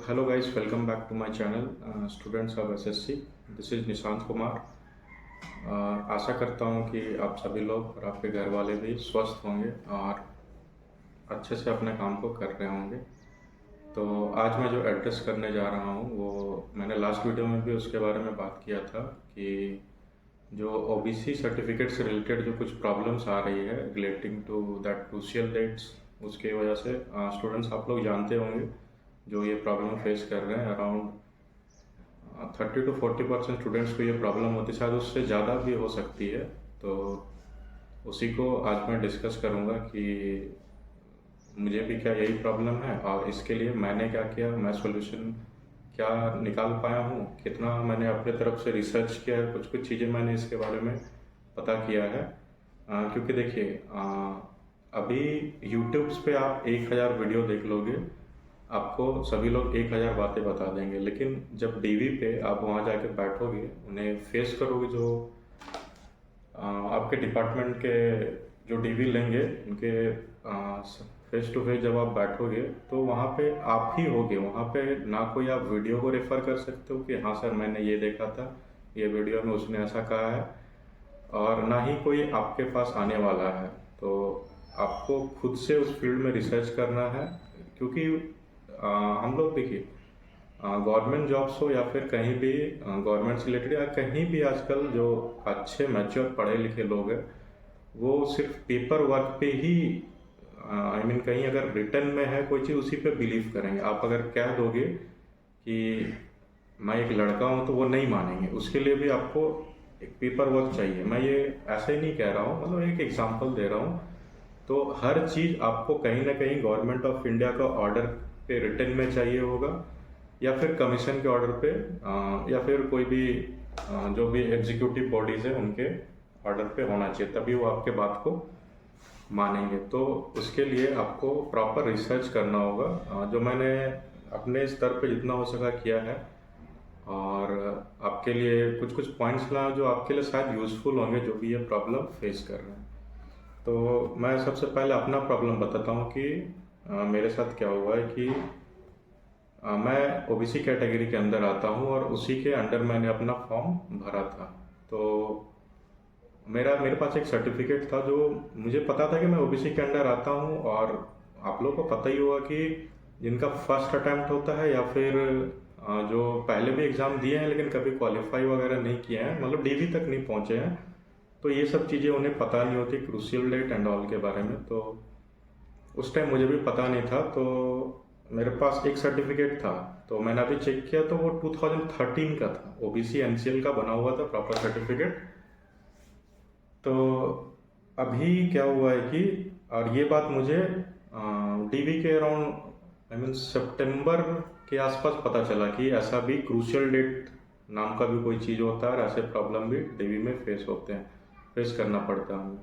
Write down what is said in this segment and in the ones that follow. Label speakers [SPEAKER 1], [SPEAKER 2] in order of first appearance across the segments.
[SPEAKER 1] hello guys, welcome back to my channel, students of SSC. This is Nishant Kumar. आशा करता हूँ कि आप सभी लोग और आपके घर वाले भी स्वस्थ होंगे और अच्छे से अपने काम को कर रहे होंगे। तो आज मैं जो एड्रेस करने जा रहा हूँ वो मैंने लास्ट वीडियो में भी उसके बारे में बात किया था कि जो ओबीसी सर्टिफिकेट से रिलेटेड जो कुछ प्रॉब्लम्स आ रही है relating to that crucial dates, उसके वजह से स्टूडेंट्स आप लोग जानते होंगे जो ये प्रॉब्लम फेस कर रहे हैं। अराउंड 30 to 40% स्टूडेंट्स को ये प्रॉब्लम होती है, शायद उससे ज़्यादा भी हो सकती है। तो उसी को आज मैं डिस्कस करूँगा कि मुझे भी क्या यही प्रॉब्लम है और इसके लिए मैंने क्या किया, मैं सॉल्यूशन क्या निकाल पाया हूँ, कितना मैंने अपने तरफ से रिसर्च किया है, कुछ कुछ चीज़ें मैंने इसके बारे में पता किया है। क्योंकि देखिए अभी यूट्यूब्स पे आप 1000 वीडियो देख लोगे, आपको सभी लोग 1000 बातें बता देंगे, लेकिन जब डीवी पे आप वहाँ जाके बैठोगे, उन्हें फेस करोगे, जो आपके डिपार्टमेंट के जो डीवी लेंगे उनके फेस टू फेस जब आप बैठोगे तो वहाँ पे आप ही होगे। वहाँ पे ना कोई आप वीडियो को रेफ़र कर सकते हो कि हाँ सर मैंने ये देखा था, ये वीडियो में उसने ऐसा कहा है, और ना ही कोई आपके पास आने वाला है। तो आपको खुद से उस फील्ड में रिसर्च करना है, क्योंकि हम लोग देखिए गवर्नमेंट जॉब्स हो या फिर कहीं भी गवर्नमेंट से रिलेटेड या कहीं भी आजकल जो अच्छे मैच्योर पढ़े लिखे लोग हैं वो सिर्फ पेपर वर्क पे ही आई मीन कहीं अगर रिटर्न में है कोई चीज़ उसी पे बिलीव करेंगे। आप अगर कह दोगे कि मैं एक लड़का हूँ तो वो नहीं मानेंगे, उसके लिए भी आपको एक पेपर वर्क चाहिए। मैं ये ऐसे ही नहीं कह रहा हूँ, मतलब एक एग्जांपल दे रहा हूँ। तो हर चीज़ आपको कहीं ना कहीं गवर्नमेंट ऑफ इंडिया का ऑर्डर पे रिटर्न में चाहिए होगा, या फिर कमीशन के ऑर्डर पे या फिर कोई भी जो भी एग्जीक्यूटिव बॉडीज़ है उनके ऑर्डर पे होना चाहिए, तभी वो आपके बात को मानेंगे। तो उसके लिए आपको प्रॉपर रिसर्च करना होगा, जो मैंने अपने स्तर पे जितना हो सका किया है, और आपके लिए कुछ कुछ पॉइंट्स लाया जो आपके लिए शायद यूज़फुल होंगे जो भी ये प्रॉब्लम फेस कर रहे हैं। तो मैं सबसे पहले अपना प्रॉब्लम बताता हूँ कि मेरे साथ क्या हुआ है कि मैं ओबीसी कैटेगरी के अंदर आता हूँ और उसी के अंडर मैंने अपना फॉर्म भरा था। तो मेरे पास एक सर्टिफिकेट था जो मुझे पता था कि मैं ओबीसी के अंडर आता हूँ, और आप लोगों को पता ही होगा कि जिनका फर्स्ट अटैम्प्ट होता है या फिर जो पहले भी एग्ज़ाम दिए हैं लेकिन कभी क्वालिफाई वगैरह नहीं किए हैं, मतलब डीवी तक नहीं पहुँचे हैं, तो ये सब चीज़ें उन्हें पता नहीं होती क्रूशियल डेट एंड ऑल के बारे में। तो उस टाइम मुझे भी पता नहीं था, तो मेरे पास एक सर्टिफिकेट था। तो मैंने अभी चेक किया तो वो 2013 का था, ओबीसी एनसीएल का बना हुआ था प्रॉपर सर्टिफिकेट। तो अभी क्या हुआ है कि, और ये बात मुझे डीवी के अराउंड आई मीन सितंबर के आसपास पता चला कि ऐसा भी क्रूशियल डेट नाम का भी कोई चीज़ होता है और ऐसे प्रॉब्लम भी डीवी में फेस करना पड़ता है हमें।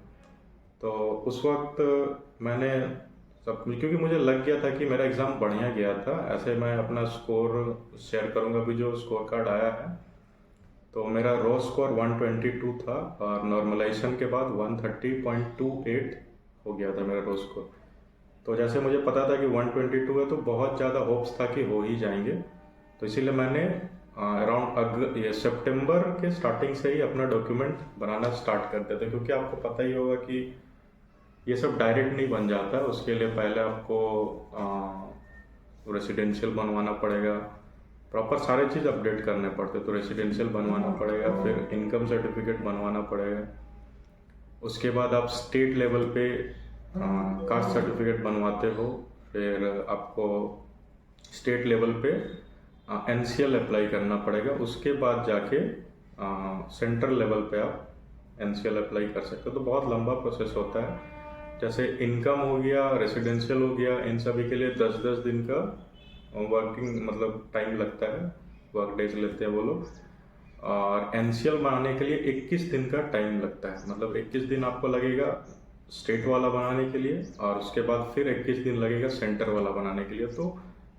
[SPEAKER 1] तो उस वक्त मैंने सब, क्योंकि मुझे लग गया था कि मेरा एग्ज़ाम बढ़िया गया था, ऐसे मैं अपना स्कोर शेयर करूँगा अभी जो स्कोर कार्ड आया है। तो मेरा रो स्कोर 122 था और नॉर्मलाइजेशन के बाद 130.28 हो गया था मेरा रो स्कोर। तो जैसे मुझे पता था कि 122 है तो बहुत ज़्यादा होप्स था कि हो ही जाएंगे, तो इसीलिए मैंने अराउंड ये सितंबर के स्टार्टिंग से ही अपना डॉक्यूमेंट बनाना स्टार्ट कर देते, क्योंकि आपको पता ही होगा कि ये सब डायरेक्ट नहीं बन जाता। उसके लिए पहले आपको रेसिडेंशियल बनवाना पड़ेगा, प्रॉपर सारे चीज़ अपडेट करने पड़ते, तो रेसिडेंशियल बनवाना पड़ेगा, फिर इनकम सर्टिफिकेट बनवाना पड़ेगा, उसके बाद आप स्टेट लेवल पे कास्ट सर्टिफिकेट बनवाते हो, फिर आपको स्टेट लेवल पे एनसीएल अप्लाई करना पड़ेगा, उसके बाद जाके सेंट्रल लेवल पे आप एनसीएल अप्लाई कर सकते हो। तो बहुत लंबा प्रोसेस होता है। जैसे इनकम हो गया, रेसिडेंशियल हो गया, इन सभी के लिए 10-10 दिन का वर्किंग मतलब टाइम लगता है, वर्क डेज लेते हैं वो लोग। और एनसीएल बनाने के लिए 21 दिन का टाइम लगता है, मतलब 21 दिन आपको लगेगा स्टेट वाला बनाने के लिए, और उसके बाद फिर 21 दिन लगेगा सेंटर वाला बनाने के लिए। तो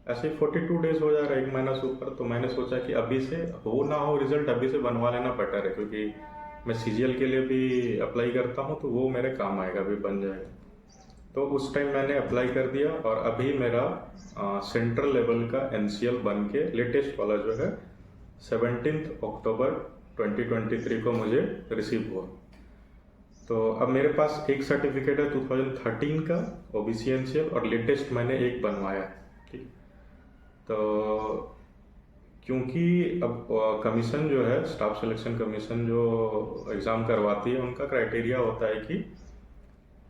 [SPEAKER 1] ऐसे 42 डेज हो जा रहा है, 1 महीना से ऊपर। तो मैंने सोचा कि अभी से हो ना हो रिजल्ट, अभी से बनवा लेना बेटर है, क्योंकि मैं सीजीएल के लिए भी अप्लाई करता हूँ तो वो मेरे काम आएगा, अभी बन जाएगा। तो उस टाइम मैंने अप्लाई कर दिया और अभी मेरा सेंट्रल लेवल का एनसीएल बन के लेटेस्ट वाला जो है 17 अक्टूबर 2023 को मुझे रिसीव हुआ। तो अब मेरे पास एक सर्टिफिकेट है 2013 का ओबीसी एनसीएल और लेटेस्ट मैंने एक बनवाया है। ठीक, तो क्योंकि अब कमीशन जो है स्टाफ सिलेक्शन कमीशन जो एग्ज़ाम करवाती है उनका क्राइटेरिया होता है कि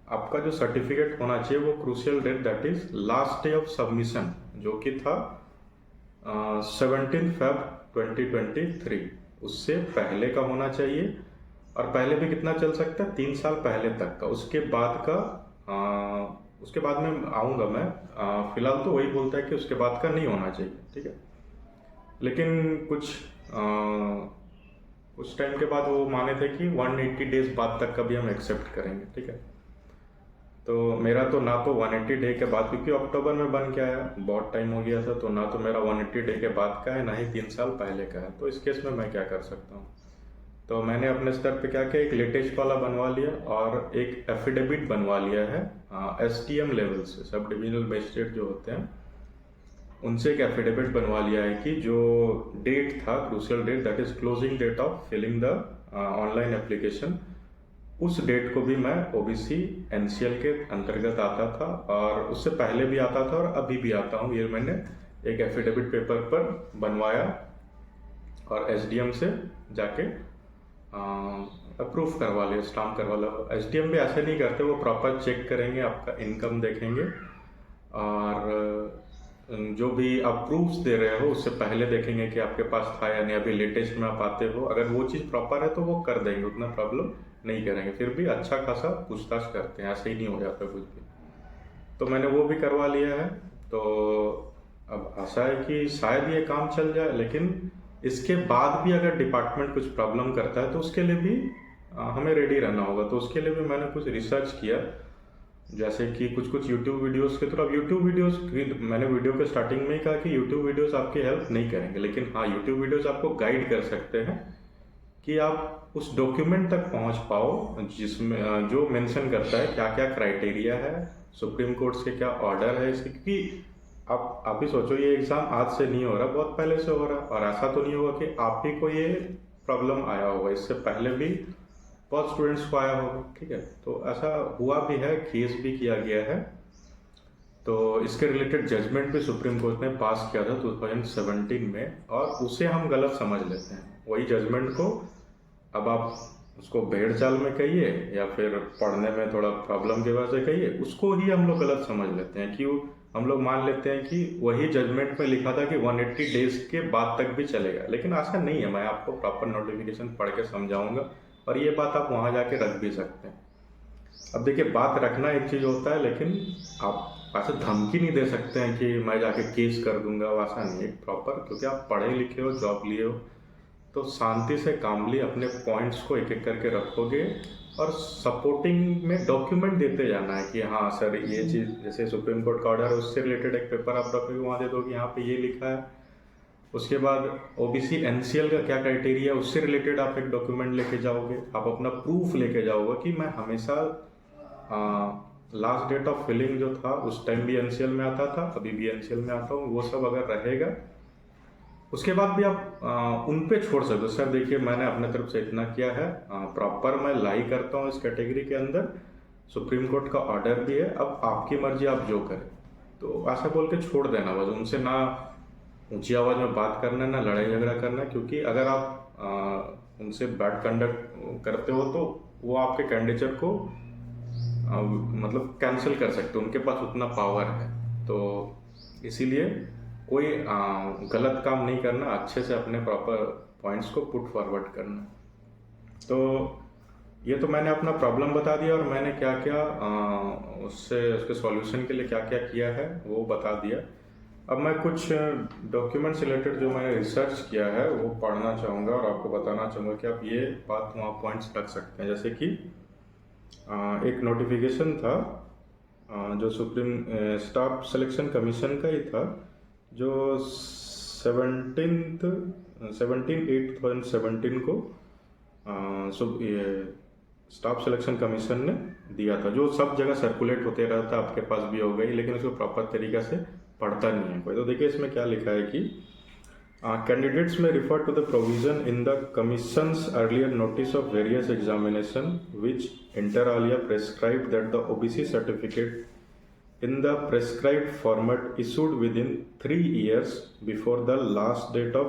[SPEAKER 1] आपका जो सर्टिफिकेट होना चाहिए वो crucial date that is last day of submission जो कि था 17 फेब 2023, उससे पहले का होना चाहिए। और पहले भी कितना चल सकता है, 3 साल पहले तक का। उसके बाद का उसके बाद में आऊँगा मैं। फिलहाल तो वही बोलता है कि उसके बाद का नहीं होना चाहिए। ठीक है, लेकिन कुछ टाइम के बाद वो माने थे कि 180 डेज बाद तक का भी हम एक्सेप्ट करेंगे। ठीक है, तो मेरा तो ना तो 180 डे के बाद, क्योंकि अक्टूबर में बन के आया, बहुत टाइम हो गया था, तो ना तो मेरा 180 डे के बाद का है ना ही 3 साल पहले का है। तो इस केस में मैं क्या कर सकता हूँ, तो मैंने अपने स्तर पे क्या किया, एक लेटेस्ट वाला बनवा लिया और एक एफिडेविट बनवा लिया है एसटीएम लेवल से, सब डिविजनल मजिस्ट्रेट जो होते हैं उनसे एक एफिडेविट बनवा लिया है कि जो डेट था crucial date that is closing date of filling the online application, उस डेट को भी मैं ओबीसी एनसीएल के अंतर्गत आता था और उससे पहले भी आता था और अभी भी आता हूँ। ये मैंने एक एफिडेविट पेपर पर बनवाया और एसडीएम से जाके अप्रूव करवा लिया, स्टाम्प करवा लिया। एसडीएम भी ऐसे नहीं करते, वो प्रॉपर चेक करेंगे, आपका इनकम देखेंगे और जो भी आप प्रूफ्स दे रहे हो उससे पहले देखेंगे कि आपके पास था या नहीं, अभी लेटेस्ट में आप आते हो। अगर वो चीज़ प्रॉपर है तो वो कर देंगे, उतना प्रॉब्लम नहीं करेंगे। फिर भी अच्छा खासा पूछताछ करते हैं, ऐसे ही नहीं हो जाता कुछ भी। तो मैंने वो भी करवा लिया है। तो अब आशा है कि शायद ये काम चल जाए, लेकिन इसके बाद भी अगर डिपार्टमेंट कुछ प्रॉब्लम करता है तो उसके लिए भी हमें रेडी रहना होगा। तो उसके लिए भी मैंने कुछ रिसर्च किया, जैसे कि कुछ यूट्यूब वीडियोस के थ्रू। अब यूट्यूब वीडियोस, मैंने वीडियो के स्टार्टिंग में ही कहा कि यूट्यूब वीडियोस आपकी हेल्प नहीं करेंगे, लेकिन हाँ यूट्यूब वीडियोस आपको गाइड कर सकते हैं कि आप उस डॉक्यूमेंट तक पहुंच पाओ जिसमें जो मेंशन करता है क्या क्या क्राइटेरिया है, सुप्रीम कोर्ट से क्या ऑर्डर है इसकी। क्योंकि आप ही सोचो, ये एग्ज़ाम आज से नहीं हो रहा, बहुत पहले से हो रहा है। और ऐसा तो नहीं होगा कि आप ही को ये प्रॉब्लम आया होगा, इससे पहले भी बहुत स्टूडेंट्स को आया होगा। ठीक है, तो ऐसा हुआ भी है, केस भी किया गया है। तो इसके रिलेटेड जजमेंट भी सुप्रीम कोर्ट ने पास किया था 2017 में, और उसे हम गलत समझ लेते हैं। वही जजमेंट को अब आप उसको भेड़ चाल में कहिए या फिर पढ़ने में थोड़ा प्रॉब्लम की वजह से कहिए, उसको ही हम लोग गलत समझ लेते हैं। कि हम लोग मान लेते हैं कि वही जजमेंट में लिखा था कि 180 डेज के बाद तक भी चलेगा, लेकिन ऐसा नहीं है। मैं आपको प्रॉपर नोटिफिकेशन पढ़ के समझाऊंगा और ये बात आप वहाँ जाके रख भी सकते हैं। अब देखिए, बात रखना एक चीज़ होता है, लेकिन आप ऐसे धमकी नहीं दे सकते हैं कि मैं जाके केस कर दूंगा, वैसा नहीं। एक प्रॉपर, क्योंकि आप पढ़े लिखे हो, जॉब लिए हो, तो शांति से कामली अपने पॉइंट्स को एक एक करके रखोगे और सपोर्टिंग में डॉक्यूमेंट देते जाना है कि हाँ सर ये चीज़, जैसे सुप्रीम कोर्ट का ऑर्डर है उससे रिलेटेड एक पेपर आप रखोगे, वहाँ दे दोगे यहाँ पे ये लिखा है। उसके बाद ओबीसी एनसीएल का क्या क्राइटेरिया है उससे रिलेटेड आप एक डॉक्यूमेंट लेके जाओगे, आप अपना प्रूफ लेके जाओगे कि मैं हमेशा लास्ट डेट ऑफ फिलिंग जो था उस टाइम भी एनसीएल में आता था, अभी भी एनसीएल में आता हूँ, वो सब अगर रहेगा। उसके बाद भी आप उन पे छोड़ सकते हो, सर देखिए मैंने अपने तरफ से इतना किया है, प्रॉपर मैं लाई करता हूँ इस कैटेगरी के अंदर, सुप्रीम कोर्ट का ऑर्डर भी है, अब आपकी मर्जी, आप जो करें। तो ऐसा बोल के छोड़ देना बस। उनसे ना ऊंची आवाज़ में बात करना, ना लड़ाई झगड़ा करना, क्योंकि अगर आप उनसे बैड कंडक्ट करते हो तो वो आपके कैंडिडेट को मतलब कैंसिल कर सकते हो, उनके पास उतना पावर है। तो इसीलिए कोई गलत काम नहीं करना, अच्छे से अपने प्रॉपर पॉइंट्स को पुट फॉरवर्ड करना। तो ये तो मैंने अपना प्रॉब्लम बता दिया और मैंने क्या क्या उसके सॉल्यूशन के लिए क्या क्या किया है वो बता दिया। अब मैं कुछ डॉक्यूमेंट्स रिलेटेड जो मैंने रिसर्च किया है वो पढ़ना चाहूँगा और आपको बताना चाहूँगा कि आप ये बात वहाँ पॉइंट्स रख सकते हैं। जैसे कि एक नोटिफिकेशन था जो सुप्रीम स्टाफ सिलेक्शन कमीशन का ही था, जो 17/8/2017 को स्टाफ सिलेक्शन कमीशन ने दिया था, जो सब जगह सर्कुलेट होते रहता, आपके पास भी हो गई, लेकिन उसको प्रॉपर तरीका से पढ़ता नहीं है कोई। तो देखिए इसमें क्या लिखा है कि candidates may refer to the provision in the commission's earlier notice of various examination which inter alia prescribe that the OBC certificate in the prescribed format issued within 3 years before the last date of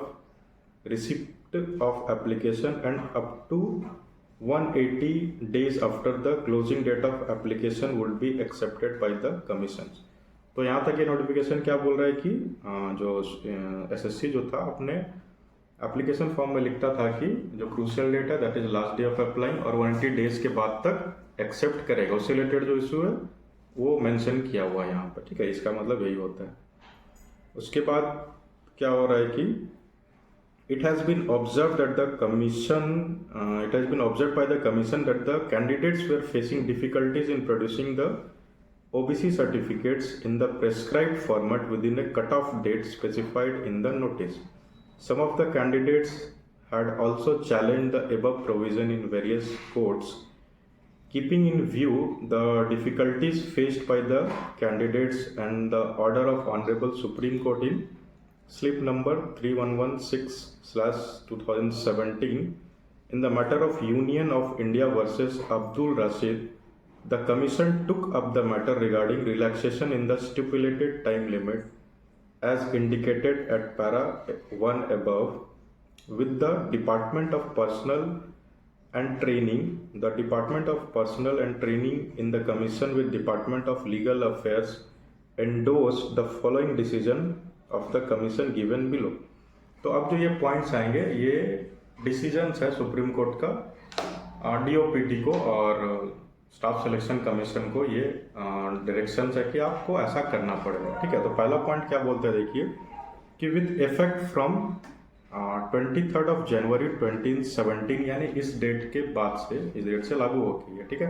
[SPEAKER 1] receipt of application and up to 180 days after the closing date of application would be accepted by the commissions। तो यहाँ तक ये notification क्या बोल रहा है कि जो एसएससी जो था अपने एप्लीकेशन फॉर्म में लिखता था कि जो क्रूशियल डेट है that is last day of applying और 180 डेज के बाद तक एक्सेप्ट करेगा, उससे रिलेटेड जो इशू है वो मेंशन किया हुआ है यहाँ पर, ठीक है। इसका मतलब यही होता है। उसके बाद क्या हो रहा है कि it has been observed by the commission that the candidates were facing difficulties in producing the OBC certificates in the prescribed format within a cut-off date specified in the notice. Some of the candidates had also challenged the above provision in various courts. Keeping in view the difficulties faced by the candidates and the order of Honorable Supreme Court in slip number 3116/2017 in the matter of Union of India versus Abdul Rashid, the Commission took up the matter regarding relaxation in the stipulated time limit as indicated at para 1 above with the Department of Personnel and Training. The Department of Personnel and Training in the Commission with Department of Legal Affairs endorsed the following decision of the Commission given below। तो अब जो ये points आएंगे ये decisions है supreme court का DOPT को और स्टाफ सिलेक्शन कमीशन को, ये डायरेक्शन है कि आपको ऐसा करना पड़ेगा, ठीक है। तो पहला पॉइंट क्या बोलते हैं देखिए कि with effect from 23 of January 2017, यानी इस डेट के बाद से, इस डेट से लागू होगी है, ठीक है।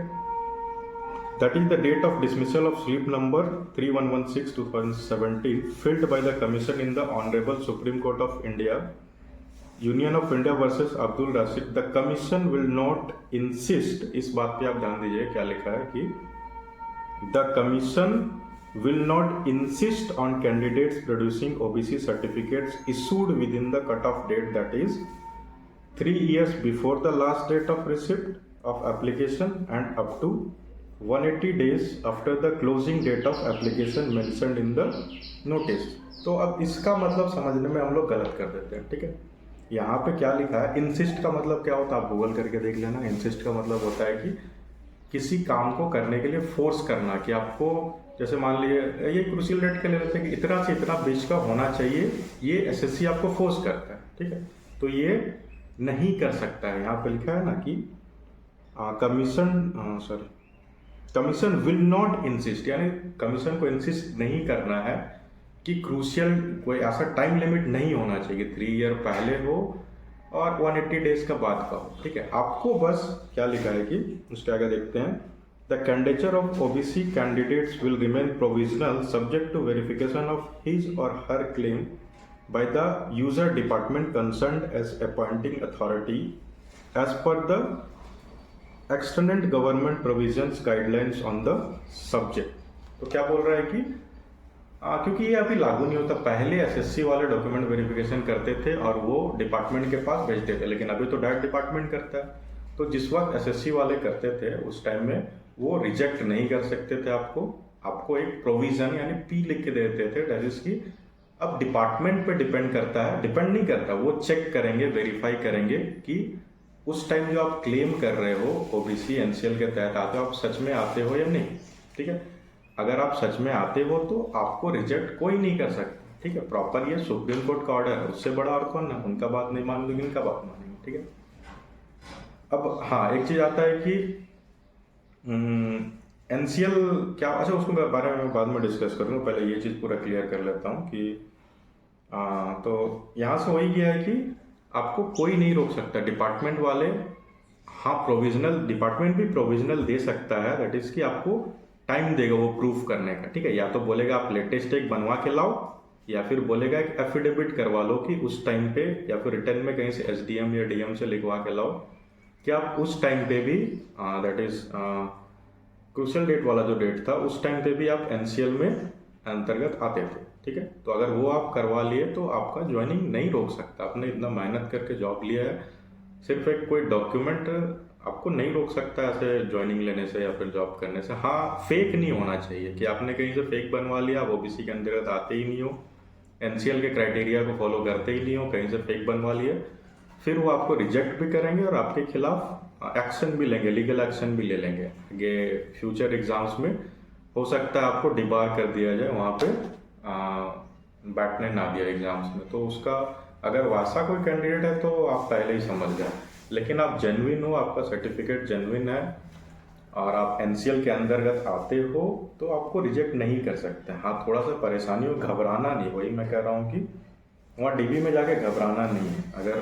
[SPEAKER 1] That is the date of dismissal of slip number 3116/2017 filed by the commission in the honourable Supreme Court of India, Union of India versus Abdul Rashid. The commission will not insist, इस बात पे आप ध्यान दीजिए क्या लिखा है कि the commission will not insist on candidates producing OBC certificates issued within the cutoff date, that is 3 years before the last date of receipt of application and up to 180 days after the closing date of application mentioned in the notice। तो अब इसका मतलब समझने में हम लोग गलत कर देते हैं, ठीक है। यहाँ पे क्या लिखा है, इंसिस्ट का मतलब क्या होता है आप गूगल करके देख लेना। इंसिस्ट का मतलब होता है कि किसी काम को करने के लिए फोर्स करना, कि आपको जैसे मान लीजिए ये क्रूशियल डेट के ले लेते हैं कि इतना से इतना बीच का होना चाहिए, ये एसएससी आपको फोर्स करता है, ठीक है। तो ये नहीं कर सकता है। यहाँ पे लिखा है ना कि कमीशन विल नॉट इंसिस्ट, यानी कमीशन को इंसिस्ट नहीं करना है कि क्रूशियल कोई ऐसा टाइम लिमिट नहीं होना चाहिए, 3 ईयर पहले हो और 180 डेज का बाद का हो, ठीक है। आपको बस क्या लिखा है कि उसके आगे देखते हैं, the candidature of OBC candidates will remain provisional subject to verification of his or her claim by the user department concerned as appointing authority as per the extant government provisions guidelines on the subject। तो क्या बोल रहा है कि क्योंकि ये अभी लागू नहीं होता, पहले एसएससी वाले डॉक्यूमेंट वेरिफिकेशन करते थे और वो डिपार्टमेंट के पास भेजते थे, लेकिन अभी तो डायरेक्ट डिपार्टमेंट करता है। तो जिस वक्त एसएससी वाले करते थे उस टाइम में वो रिजेक्ट नहीं कर सकते थे, आपको एक प्रोविजन यानी पी लिख के देते थे, दैट इज की अब डिपार्टमेंट पे डिपेंड करता है, डिपेंड नहीं करता, वो चेक करेंगे, वेरीफाई करेंगे कि उस टाइम जो आप क्लेम कर रहे हो ओबीसी एनसीएल के तहत आते हो, आप सच में आते हो या नहीं, ठीक है। अगर आप सच में आते हो तो आपको रिजेक्ट कोई नहीं कर सकता, ठीक है। प्रॉपर ये सुप्रीम कोर्ट का ऑर्डर है, उससे बड़ा और कौन है, उनका बात नहीं मान लोगे, इनका बात मानेंगे, ठीक है। अब हाँ, एक चीज आता है कि एनसीएल क्या, अच्छा उसको बारे में बाद में डिस्कस करूँगा, पहले ये चीज़ पूरा क्लियर कर लेता हूँ कि तो यहाँ से वही गया है कि आपको कोई नहीं रोक सकता, डिपार्टमेंट वाले, हाँ प्रोविजनल, डिपार्टमेंट भी प्रोविजनल दे सकता है, दैट इज कि आपको टाइम देगा वो प्रूफ करने का, ठीक है। या तो बोलेगा आप लेटेस्ट एक बनवा के लाओ, या फिर बोलेगा एक एफिडेविट करवा लो कि उस टाइम पे, या फिर रिटर्न में कहीं से एसडीएम या डीएम से लिखवा के लाओ कि आप उस टाइम पे भी दैट इज क्रूशियल डेट वाला जो डेट था उस टाइम पे भी आप एनसीएल में अंतर्गत आते थे, ठीक है। तो अगर वो आप करवा लिए तो आपका ज्वाइनिंग नहीं रोक सकता। आपने इतना मेहनत करके जॉब लिया है, सिर्फ एक कोई डॉक्यूमेंट आपको नहीं रोक सकता ऐसे ज्वाइनिंग लेने से या फिर जॉब करने से। हाँ, फेक नहीं होना चाहिए कि आपने कहीं से फेक बनवा लिया, आप ओबीसी के अंतर्गत आते ही नहीं हो, एनसीएल के क्राइटेरिया को फॉलो करते ही नहीं हो, कहीं से फेक बनवा लिए, फिर वो आपको रिजेक्ट भी करेंगे और आपके खिलाफ एक्शन भी लेंगे, लीगल एक्शन भी ले लेंगे। आगे फ्यूचर एग्जाम्स में हो सकता है आपको डिबार कर दिया जाए, वहाँ पे बैठने ना दिया एग्जाम्स में। तो उसका अगर वैसा कोई कैंडिडेट है तो आप पहले ही समझ जाए। लेकिन आप जेन्युइन हो, आपका सर्टिफिकेट जेन्युइन है और आप एनसीएल के अंतर्गत आते हो तो आपको रिजेक्ट नहीं कर सकते। हाँ, थोड़ा सा परेशानी हो, घबराना नहीं, वही मैं कह रहा हूँ कि वहाँ डीबी में जाके घबराना नहीं है। अगर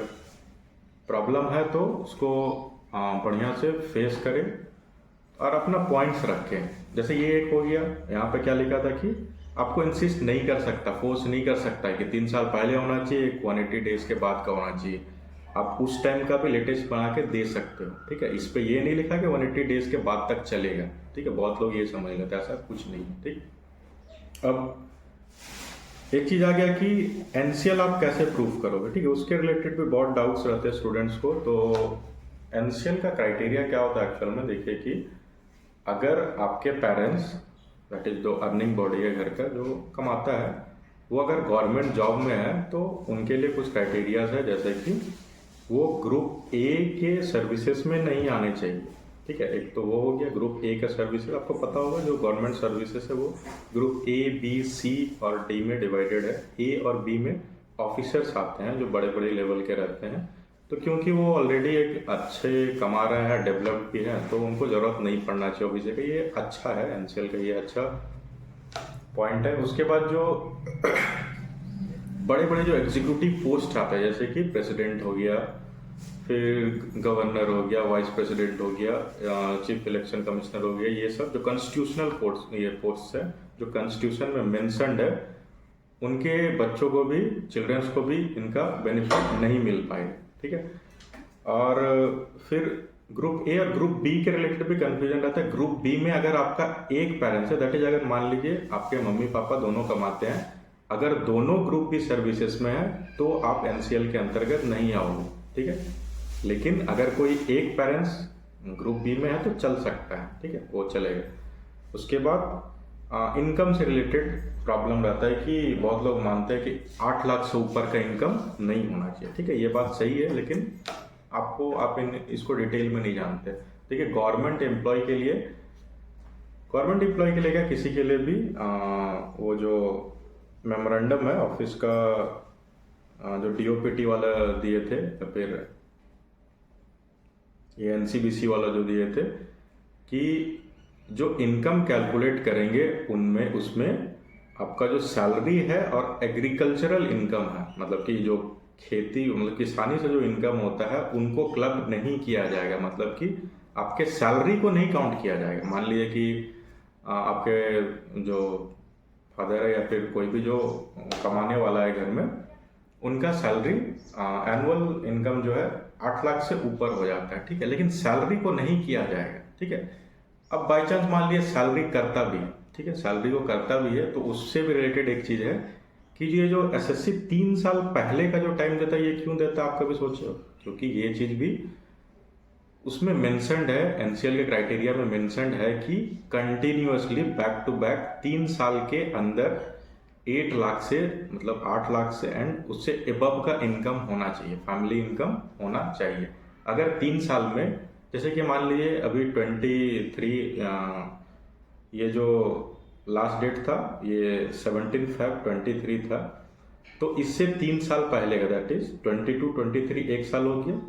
[SPEAKER 1] प्रॉब्लम है तो उसको बढ़िया से फेस करें और अपना पॉइंट्स रखें। जैसे ये एक हो गया, यहाँ पे क्या लिखा था कि आपको इंसिस्ट नहीं कर सकता, फोर्स नहीं कर सकता है कि 3 साल पहले होना चाहिए, 180 डेज के बाद का होना चाहिए। आप उस टाइम का भी लेटेस्ट बना के दे सकते हो, ठीक है। इस पे ये नहीं लिखा कि 180 डेज के बाद तक चलेगा, ठीक है। बहुत लोग ये समझ लेते हैं, ऐसा कुछ नहीं है, ठीक। अब एक चीज़ आ गया कि एनसीएल आप कैसे प्रूव करोगे, ठीक है। उसके रिलेटेड भी बहुत डाउट्स रहते हैं स्टूडेंट्स को। तो एनसीएल का क्राइटेरिया क्या होता है एक्चुअल में, देखिए कि अगर आपके पेरेंट्स दैट इज जो अर्निंग बॉडी है घर का जो कमाता है, वो अगर गवर्नमेंट जॉब में है तो उनके लिए कुछ क्राइटेरियाज है, जैसे कि वो ग्रुप ए के सर्विसेज में नहीं आने चाहिए, ठीक है। एक तो वो हो गया ग्रुप ए का सर्विसेज। आपको पता होगा जो गवर्नमेंट सर्विसेज है वो ग्रुप ए, बी, सी और डी में डिवाइडेड है। ए और बी में ऑफिसर्स आते हैं जो बड़े बड़े लेवल के रहते हैं। तो क्योंकि वो ऑलरेडी एक अच्छे कमा रहे हैं, डेवलप्ड भी है, तो उनको ज़रूरत नहीं पड़ना चाहिए ऑफिसर का। ये अच्छा है, एनसीएल का ये अच्छा पॉइंट है। उसके बाद जो बड़े बड़े जो एग्जीक्यूटिव पोस्ट आते हैं, जैसे कि प्रेसिडेंट हो गया, फिर गवर्नर हो गया, वाइस प्रेसिडेंट हो गया, चीफ इलेक्शन कमिश्नर हो गया, ये सब जो कॉन्स्टिट्यूशनल पोस्ट, ये पोस्ट है जो कॉन्स्टिट्यूशन में मेंशन्ड है, उनके बच्चों को भी, चिल्ड्रंस को भी इनका बेनिफिट नहीं मिल पाएगा, ठीक है। और फिर ग्रुप ए और ग्रुप बी के रिलेटेड भी कंफ्यूजन रहता है। ग्रुप बी में अगर आपका एक पेरेंट्स है, दैट इज अगर मान लीजिए आपके मम्मी पापा दोनों कमाते हैं, अगर दोनों ग्रुप बी सर्विसेज में है तो आप एनसीएल के अंतर्गत नहीं आओगे, ठीक है। लेकिन अगर कोई एक पेरेंट्स ग्रुप बी में है तो चल सकता है, ठीक है, वो चलेगा। उसके बाद इनकम से रिलेटेड प्रॉब्लम रहता है कि बहुत लोग मानते हैं कि 8 लाख से ऊपर का इनकम नहीं होना चाहिए, ठीक है। ये बात सही है, लेकिन आप इसको डिटेल में नहीं जानते। देखिए, गवर्नमेंट एम्प्लॉय के लिए क्या, किसी के लिए भी वो जो मेमोरेंडम है ऑफिस का, जो डीओपीटी वाला दिए थे, या फिर ये एनसीबीसी वाला जो दिए थे, कि जो इनकम कैलकुलेट करेंगे उसमें आपका जो सैलरी है और एग्रीकल्चरल इनकम है, मतलब कि जो खेती, मतलब किसानी से जो इनकम होता है, उनको क्लब नहीं किया जाएगा। मतलब कि आपके सैलरी को नहीं काउंट किया जाएगा। मान लीजिए कि आपके जो फादर है या फिर कोई भी जो कमाने वाला है घर में, उनका सैलरी एनुअल इनकम जो है 8 लाख से ऊपर हो जाता है, ठीक है, लेकिन सैलरी को नहीं किया जाएगा, ठीक है। अब बाई चांस मान लिया सैलरी करता भी है, ठीक है, सैलरी को करता भी है, तो उससे भी रिलेटेड एक चीज़ है कि ये जो एसएससी 3 साल पहले का जो टाइम देता है, ये क्यों देता है आप कभी सोचे हो? क्योंकि ये चीज़ भी उसमें मेंशन्ड है, एनसीएल के क्राइटेरिया में मेंशन्ड है कि कंटिन्यूअसली बैक टू बैक 3 साल के अंदर 8 लाख से, मतलब 8 लाख से एंड उससे एबव का इनकम होना चाहिए, फैमिली इनकम होना चाहिए। अगर 3 साल में, जैसे कि मान लीजिए अभी 23 ये जो लास्ट डेट था, ये 17 Feb 23 था, तो इससे 3 साल पहले का, दैट इज 22 23 एक साल हो गया,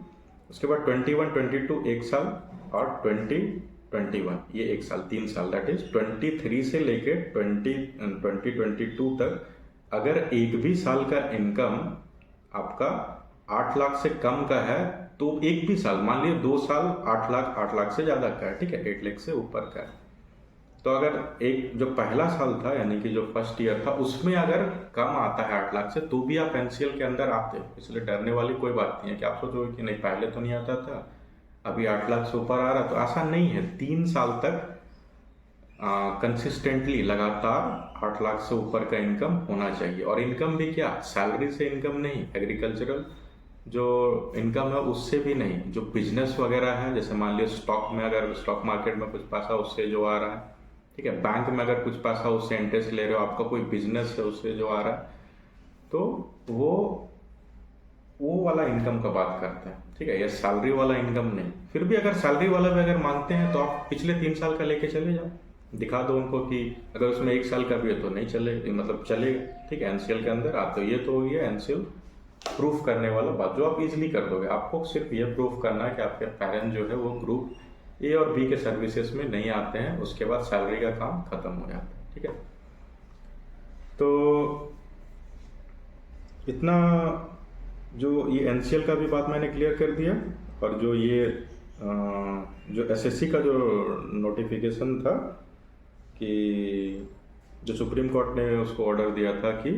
[SPEAKER 1] उसके बाद 21 22 एक साल, और 2021 ये एक साल, 3 साल, दैट इज 23 से लेके 2022 तक अगर एक भी साल का इनकम आपका 8 लाख से कम का है, तो एक भी साल, मान लीजिए 2 साल 8 लाख से ज़्यादा का है, ठीक है, 8 लाख से ऊपर का है, तो अगर एक जो पहला साल था, यानी कि जो फर्स्ट ईयर था, उसमें अगर कम आता है 8 लाख से, तो भी आप एनसीएल के अंदर आते हो। इसलिए डरने वाली कोई बात नहीं है कि आप सोचोगे कि नहीं पहले तो नहीं आता था, अभी 8 लाख से ऊपर आ रहा, तो आसान नहीं है 3 साल तक कंसिस्टेंटली लगातार 8 लाख से ऊपर का इनकम होना चाहिए। और इनकम भी क्या, सैलरी से इनकम नहीं, एग्रीकल्चरल जो इनकम है उससे भी नहीं, जो बिजनेस वगैरह है, जैसे मान लिया स्टॉक में, अगर स्टॉक मार्केट में कुछ पैसा उससे जो आ रहा है, ठीक है, बैंक में अगर कुछ पैसा उससे इंटरेस्ट ले रहे हो, आपका कोई बिजनेस है उससे जो आ रहा है, तो वो वाला इनकम का बात करते हैं, ठीक है, ये सैलरी वाला इनकम नहीं। फिर भी अगर सैलरी वाला भी अगर मांगते हैं तो आप पिछले 3 साल का लेके चले जाओ, दिखा दो उनको कि अगर उसमें 1 साल का भी है तो नहीं चले, मतलब चलेगा, ठीक है, एनसीएल के अंदर तो ये तो हो गया एनसीएल प्रूफ करने वाला बात, जो आप इजीली कर दोगे। आपको सिर्फ ये प्रूफ करना है कि आपके पेरेंट जो है वो ग्रुप ए और बी के सर्विसेज में नहीं आते हैं, उसके बाद सैलरी का काम खत्म हो जाता है, ठीक है। तो इतना जो ये एनसीएल का भी बात मैंने क्लियर कर दिया, और जो ये जो एसएससी का जो नोटिफिकेशन था कि जो सुप्रीम कोर्ट ने उसको ऑर्डर दिया था कि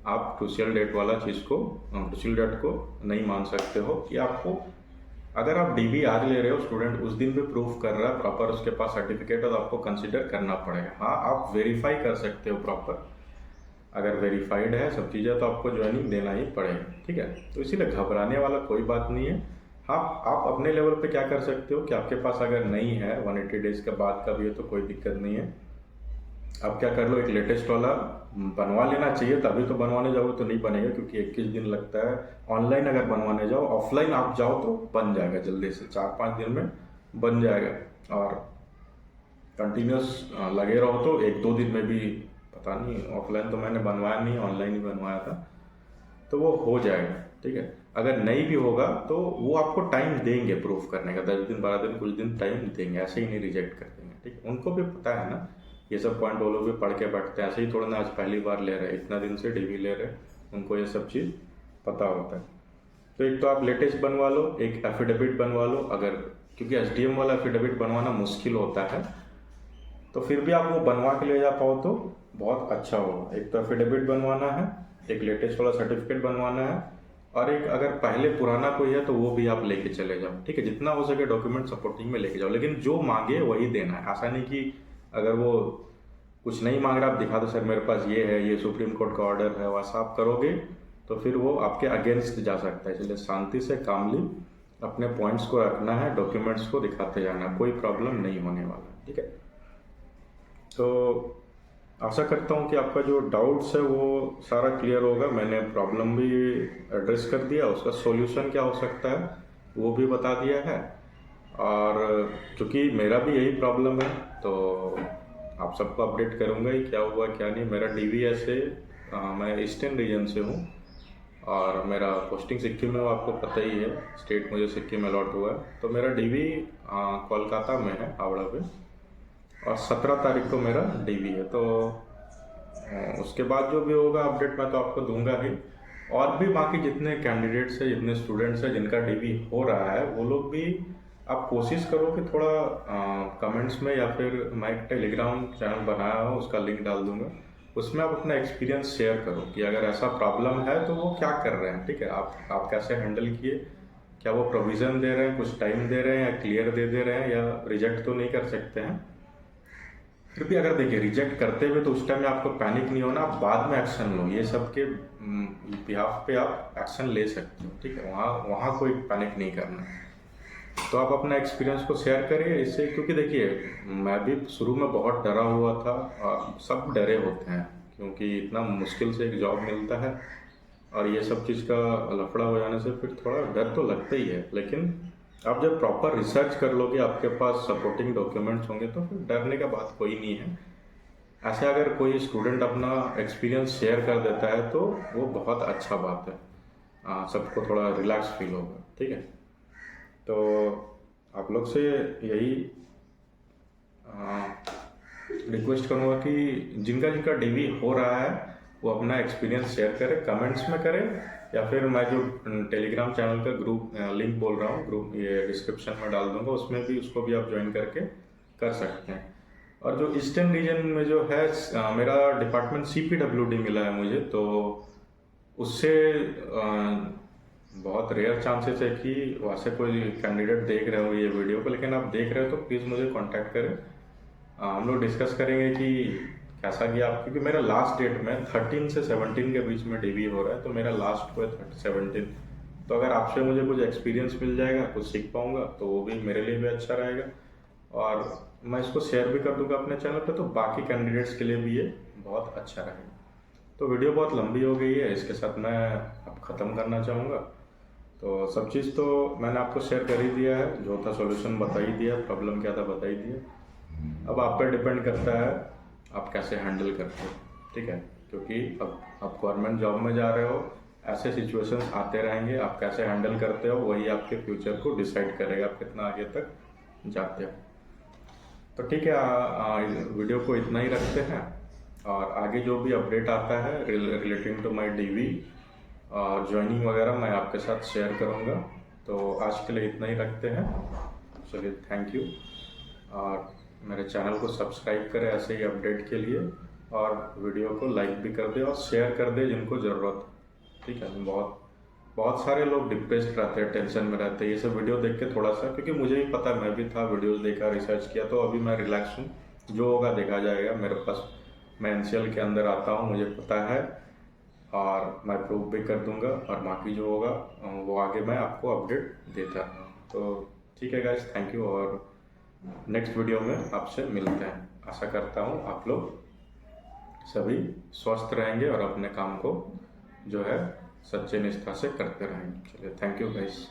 [SPEAKER 1] आप क्रूशियल डेट वाला चीज़ को, क्रूशियल डेट को नहीं मान सकते हो, कि आपको अगर आप डीबी आज ले रहे हो, स्टूडेंट उस दिन भी प्रूफ कर रहा है प्रॉपर, उसके पास सर्टिफिकेट है, तो आपको कंसिडर करना पड़ेगा। हाँ, आप वेरीफाई कर सकते हो प्रॉपर, अगर वेरीफाइड है सब चीज़ें तो आपको ज्वाइनिंग देना ही पड़ेगा, ठीक है। तो इसीलिए घबराने वाला कोई बात नहीं है। हाँ, आप अपने लेवल पे क्या कर सकते हो कि आपके पास अगर नहीं है 180 डेज के बाद का भी है तो कोई दिक्कत नहीं है, आप क्या कर लो, एक लेटेस्ट वाला बनवा लेना चाहिए, तभी तो बनवाने जाओगे तो नहीं बनेगा, क्योंकि 21 दिन लगता है। ऑनलाइन अगर बनवाने जाओ, ऑफलाइन आप जाओ तो बन जाएगा जल्दी से, 4-5 दिन में बन जाएगा। और कंटिन्यूस लगे रहो तो 1-2 दिन में भी, पता नहीं, ऑफलाइन तो मैंने बनवाया नहीं, ऑनलाइन ही बनवाया था, तो वो हो जाएगा, ठीक है। अगर नहीं भी होगा तो वो आपको टाइम देंगे प्रूफ करने का, 10 दिन 12 दिन कुछ दिन टाइम देंगे, ऐसे ही नहीं रिजेक्ट कर देंगे, ठीक है। उनको भी पता है ना, ये सब पॉइंट वो लोग भी पढ़ के बैठते हैं, ऐसे ही थोड़ा ना आज पहली बार ले रहे हैं, इतना दिन से डीवी ले रहे हैं, उनको ये सब चीज़ पता होता है। तो एक तो आप लेटेस्ट बनवा लो, एक एफिडेविट बनवा लो, अगर, क्योंकि एसडीएम वाला एफिडेविट बनवाना मुश्किल होता है, तो फिर भी आप वो बनवा के ले जा पाओ तो बहुत अच्छा होगा। एक तो एफिडेविट बनवाना है, एक लेटेस्ट वाला सर्टिफिकेट बनवाना है, और एक अगर पहले पुराना कोई है तो वो भी आप लेके चले जाओ, ठीक है। जितना हो सके डॉक्यूमेंट सपोर्टिंग में लेके जाओ, लेकिन जो मांगे वही देना है। ऐसा नहीं कि अगर वो कुछ नहीं मांग रहा आप दिखा दो, सर मेरे पास ये है, ये सुप्रीम कोर्ट का ऑर्डर है, वैसा आप करोगे तो फिर वो आपके अगेंस्ट जा सकता है। इसलिए शांति से कामली अपने पॉइंट्स को रखना है, डॉक्यूमेंट्स को दिखाते जाना, कोई प्रॉब्लम नहीं होने वाला, ठीक है। तो आशा करता हूँ कि आपका जो डाउट्स है वो सारा क्लियर होगा। मैंने प्रॉब्लम भी एड्रेस कर दिया, उसका सॉल्यूशन क्या हो सकता है वो भी बता दिया है, और चूँकि मेरा भी यही प्रॉब्लम है तो आप सबको अपडेट करूँगा ही क्या हुआ क्या नहीं। मेरा डीवीए से मैं ईस्टर्न रीजन से हूँ, और मेरा पोस्टिंग सिक्किम में, वो आपको पता ही है, स्टेट मुझे सिक्किम अलॉट हुआ है। तो मेरा डीवी कोलकाता में है, हावड़ा पे, और 17 तारीख को मेरा डीवी है। तो उसके बाद जो भी होगा अपडेट मैं तो आपको दूंगा ही। और भी बाकी जितने कैंडिडेट्स हैं, जितने स्टूडेंट्स हैं जिनका डीवी हो रहा है, वो लोग भी आप कोशिश करो कि थोड़ा कमेंट्स में, या फिर मैं एक टेलीग्राम चैनल बनाया हो, उसका लिंक डाल दूंगा, उसमें आप अपना एक्सपीरियंस शेयर करो कि अगर ऐसा प्रॉब्लम है तो वो क्या कर रहे हैं, ठीक है, आप कैसे हैंडल किए, क्या वो प्रोविज़न दे रहे हैं, कुछ टाइम दे रहे हैं, या क्लियर दे रहे हैं, या रिजेक्ट तो नहीं कर सकते हैं। फिर भी अगर देखिए रिजेक्ट करते हुए तो उस टाइम में आपको पैनिक नहीं होना, आप बाद में एक्शन लो, ये सब के बिहाफ पे आप एक्शन ले सकते हो, ठीक है। वहाँ कोई पैनिक नहीं करना। तो आप अपना एक्सपीरियंस को शेयर करिए इससे, क्योंकि देखिए मैं भी शुरू में बहुत डरा हुआ था, और सब डरे होते हैं, क्योंकि इतना मुश्किल से एक जॉब मिलता है, और ये सब चीज़ का लफड़ा हो जाने से फिर थोड़ा डर तो लगता ही है। लेकिन आप जब प्रॉपर रिसर्च कर लोगे, आपके पास सपोर्टिंग डॉक्यूमेंट्स होंगे, तो फिर डरने का बात कोई नहीं है। ऐसे अगर कोई स्टूडेंट अपना एक्सपीरियंस शेयर कर देता है तो वो बहुत अच्छा बात है, सबको थोड़ा रिलैक्स फील होगा, ठीक है। तो आप लोग से यही रिक्वेस्ट करूँगा कि जिनका जिनका डीवी हो रहा है वो अपना एक्सपीरियंस शेयर करें, कमेंट्स में करें, या फिर मैं जो टेलीग्राम चैनल का ग्रुप लिंक बोल रहा हूँ, ग्रुप ये डिस्क्रिप्शन में डाल दूंगा, उसमें भी उसको भी आप ज्वाइन करके कर सकते हैं। और जो ईस्टर्न रीजन में जो है, मेरा डिपार्टमेंट CPWD मिला है मुझे, तो उससे बहुत रेयर रेयर चांसेस है कि वैसे कोई कैंडिडेट देख रहे हो ये वीडियो को, लेकिन आप देख रहे हो तो प्लीज़ मुझे कांटेक्ट करें। हम लोग डिस्कस करेंगे कि कैसा किया आप, क्योंकि मेरा लास्ट डेट में 13 से 17 के बीच में डीवी हो रहा है, तो मेरा लास्ट को है 17। तो अगर आपसे मुझे कुछ एक्सपीरियंस मिल जाएगा, कुछ सीख पाऊंगा, तो वो भी मेरे लिए भी अच्छा रहेगा, और मैं इसको शेयर भी कर दूंगा अपने चैनल पे, तो बाकी कैंडिडेट्स के लिए भी ये बहुत अच्छा रहेगा। तो वीडियो बहुत लंबी हो गई है, इसके साथ मैं अब ख़त्म करना चाहूँगा। तो सब चीज़ तो मैंने आपको शेयर कर ही दिया है, जो था सॉल्यूशन बता ही दिया, प्रॉब्लम क्या था बता ही दिया। अब आप पे डिपेंड करता है आप कैसे हैंडल करते हो, ठीक है, क्योंकि अब आप गवर्नमेंट जॉब में जा रहे हो, ऐसे सिचुएशंस आते रहेंगे, आप कैसे हैंडल करते हो वही आपके फ्यूचर को डिसाइड करेगा आप कितना आगे तक जाते हो। तो ठीक है, वीडियो को इतना ही रखते हैं, और आगे जो भी अपडेट आता है रिलेटिंग टू माय डीवी और ज्वाइनिंग वगैरह मैं आपके साथ शेयर करूँगा। तो आज के लिए इतना ही रखते हैं। चलिए, थैंक यू, और मेरे चैनल को सब्सक्राइब करें ऐसे ही अपडेट के लिए, और वीडियो को लाइक भी कर दे और शेयर कर दे जिनको ज़रूरत, ठीक है। बहुत सारे लोग डिप्रेस्ड रहते हैं, टेंशन में रहते हैं, ये सब वीडियो देख के थोड़ा सा, क्योंकि मुझे भी पता है, मैं भी था, वीडियोस देखा, रिसर्च किया, तो अभी मैं रिलैक्स हूँ। जो होगा देखा जाएगा, मेरे पास, मैं एनसीएल के अंदर आता हूँ, मुझे पता है, और मैं प्रूव भी कर दूंगा, और बाकी जो होगा वो आगे मैं आपको अपडेट देता हूँ। तो ठीक है गाइस, थैंक यू, और नेक्स्ट वीडियो में आपसे मिलते हैं। आशा करता हूँ आप लोग सभी स्वस्थ रहेंगे और अपने काम को जो है सच्चे निष्ठा से करते रहेंगे। चलिए, थैंक यू गाइस।